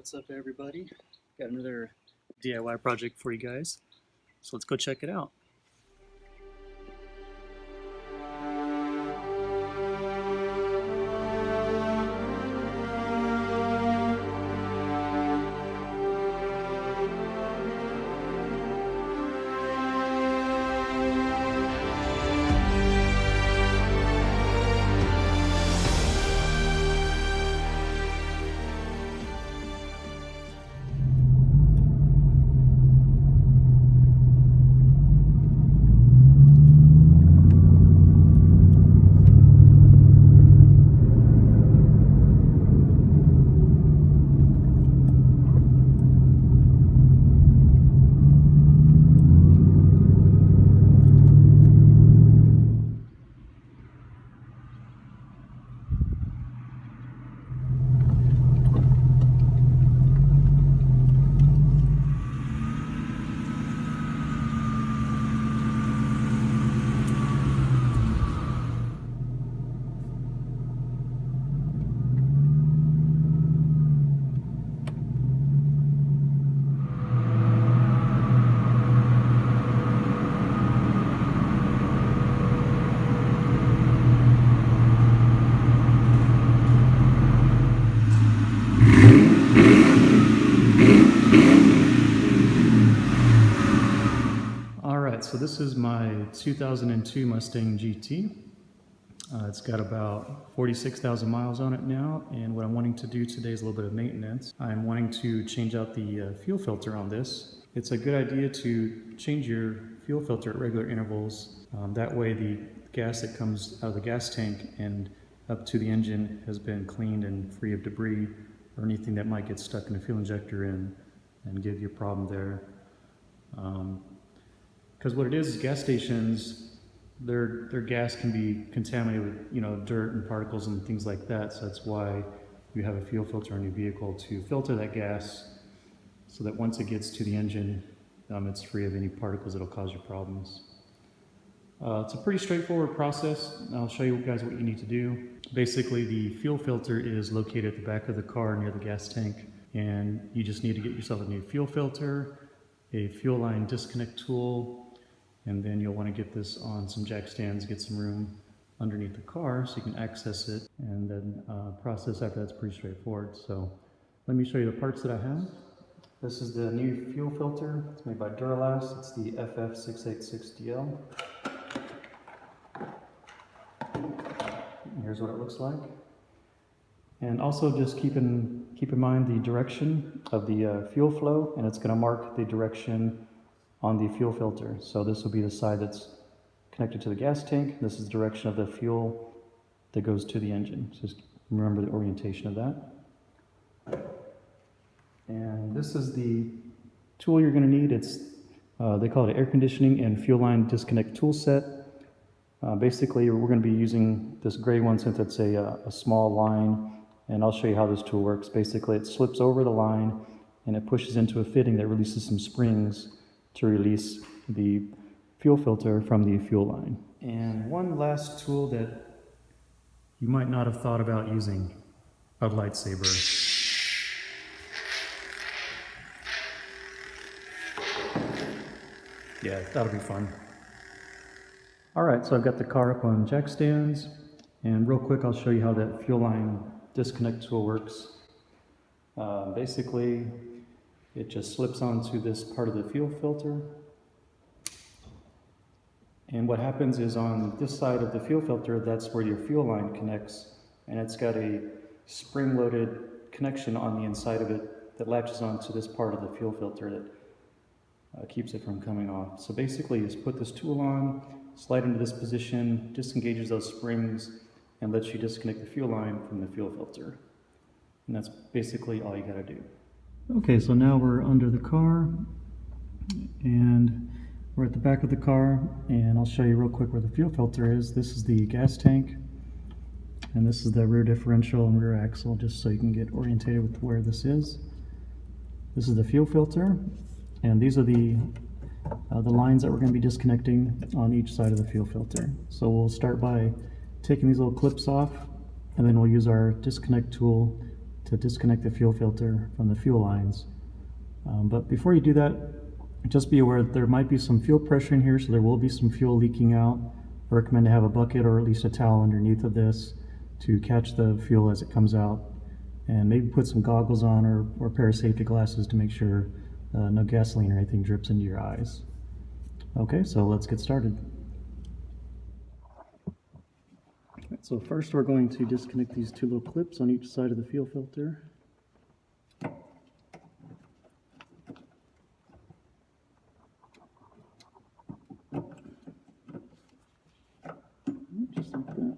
What's up, everybody? Got another DIY project for you guys, so let's go check it out. Alright, so this is my 2002 Mustang GT. It's got about 46,000 miles on it now, and what I'm wanting to do today is a little bit of maintenance. I'm wanting to change out the fuel filter on this. It's a good idea to change your fuel filter at regular intervals. That way the gas that comes out of the gas tank and up to the engine has been cleaned and free of debris or anything that might get stuck in the fuel injector and give you a problem there. Because what it is gas stations, their gas can be contaminated with dirt and particles and things like that. So that's why you have a fuel filter on your vehicle to filter that gas, so that once it gets to the engine, it's free of any particles that'll cause you problems. It's a pretty straightforward process. I'll show you guys what you need to do. Basically, the fuel filter is located at the back of the car near the gas tank, and you just need to get yourself a new fuel filter, a fuel line disconnect tool, and then you'll want to get this on some jack stands, get some room underneath the car so you can access it, and then process after that's pretty straightforward. So let me show you the parts that I have. This is the new fuel filter. It's made by Duralast. It's the FF686DL. Here's what it looks like. And also just keep in mind the direction of the fuel flow, and it's going to mark the direction on the fuel filter. So this will be the side that's connected to the gas tank. This is the direction of the fuel that goes to the engine. So just remember the orientation of that. And this is the tool you're going to need. It's they call it an air conditioning and fuel line disconnect tool set. Basically, we're going to be using this gray one since it's a small line, and I'll show you how this tool works. Basically, it slips over the line and it pushes into a fitting that releases some springs to release the fuel filter from the fuel line. And one last tool that you might not have thought about using, a lightsaber. Yeah, that'll be fun. Alright, so I've got the car up on jack stands, and real quick I'll show you how that fuel line disconnect tool works. Basically, it just slips onto this part of the fuel filter. And what happens is on this side of the fuel filter, that's where your fuel line connects, and it's got a spring-loaded connection on the inside of it that latches onto this part of the fuel filter that keeps it from coming off. So basically, you just put this tool on, slide into this position, disengages those springs, and lets you disconnect the fuel line from the fuel filter. And that's basically all you gotta do. Okay, so now we're under the car, and we're at the back of the car, and I'll show you real quick where the fuel filter is. This is the gas tank, and this is the rear differential and rear axle, just so you can get orientated with where this is. This is the fuel filter, and these are the lines that we're going to be disconnecting on each side of the fuel filter. So we'll start by taking these little clips off, and then we'll use our disconnect tool to to disconnect the fuel filter from the fuel lines. But before you do that, just be aware that there might be some fuel pressure in here, so there will be some fuel leaking out. I recommend to have a bucket or at least a towel underneath of this to catch the fuel as it comes out, and maybe put some goggles on or a pair of safety glasses to make sure no gasoline or anything drips into your eyes. Okay, so let's get started. So first we're going to disconnect these two little clips on each side of the fuel filter. Just like that.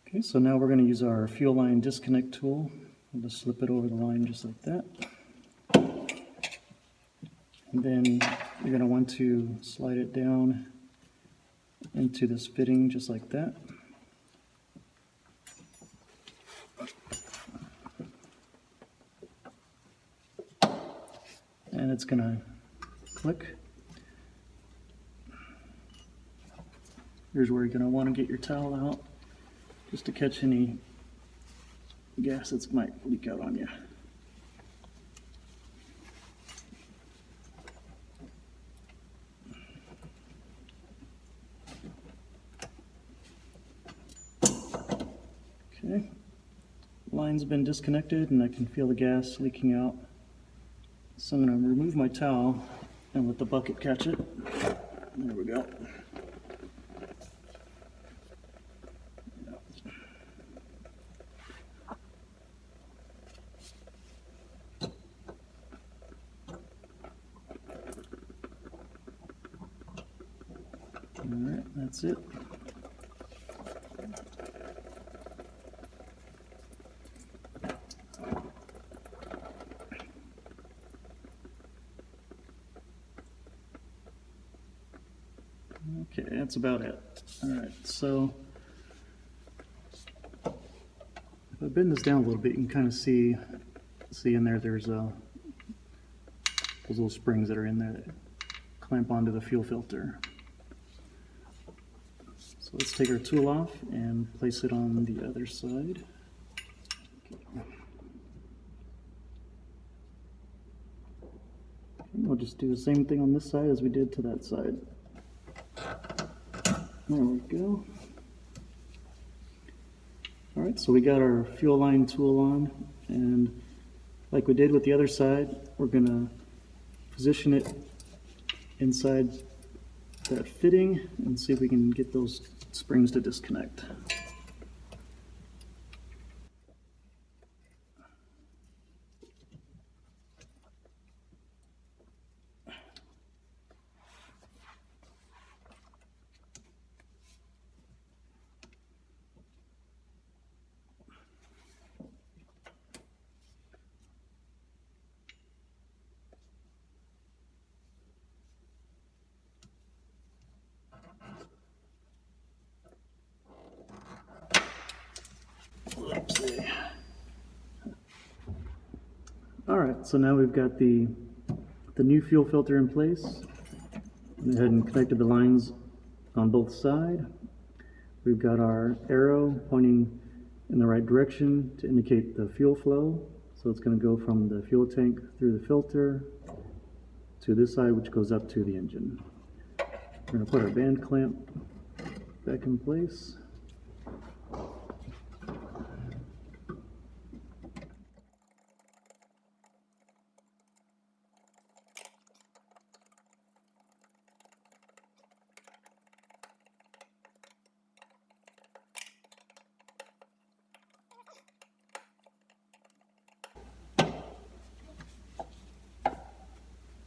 Okay, so now we're going to use our fuel line disconnect tool. We'll just slip it over the line just like that. And then you're going to want to slide it down into this fitting just like that. And it's going to click. Here's where you're going to want to get your towel out, just to catch any gas that might leak out on you. Okay, line's been disconnected and I can feel the gas leaking out. So I'm going to remove my towel and let the bucket catch it. There we go. Alright, that's it. Okay, that's about it. Alright, so if I bend this down a little bit, you can kind of see in there there's those little springs that are in there that clamp onto the fuel filter. So let's take our tool off and place it on the other side. Okay. We'll just do the same thing on this side as we did to that side. There we go. Alright, so we got our fuel line tool on, and like we did with the other side, we're going to position it inside that fitting and see if we can get those springs to disconnect. Oopsie. Alright, so now we've got the new fuel filter in place. Went ahead and connected the lines on both sides. We've got our arrow pointing in the right direction to indicate the fuel flow. So it's going to go from the fuel tank through the filter to this side, which goes up to the engine. We're going to put our band clamp back in place.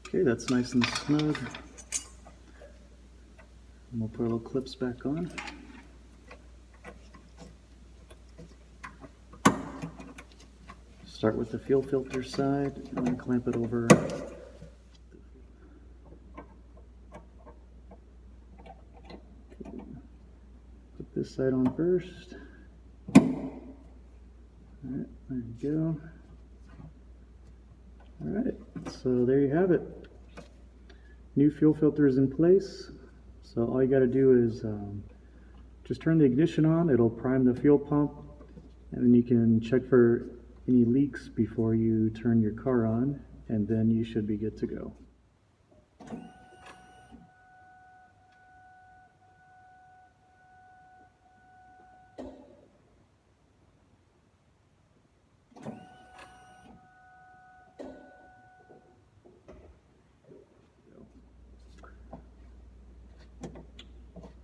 Okay, that's nice and snug. And we'll put our little clips back on. Start with the fuel filter side and then clamp it over. Put this side on first. Alright, there go. All right, so there you have it. New fuel filter is in place. So all you got to do is just turn the ignition on. It'll prime the fuel pump, and then you can check for any leaks before you turn your car on, and then you should be good to go.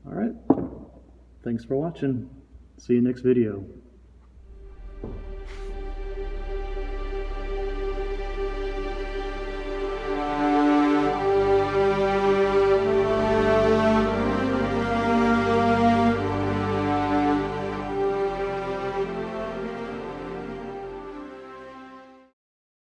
All right, thanks for watching. See you next video.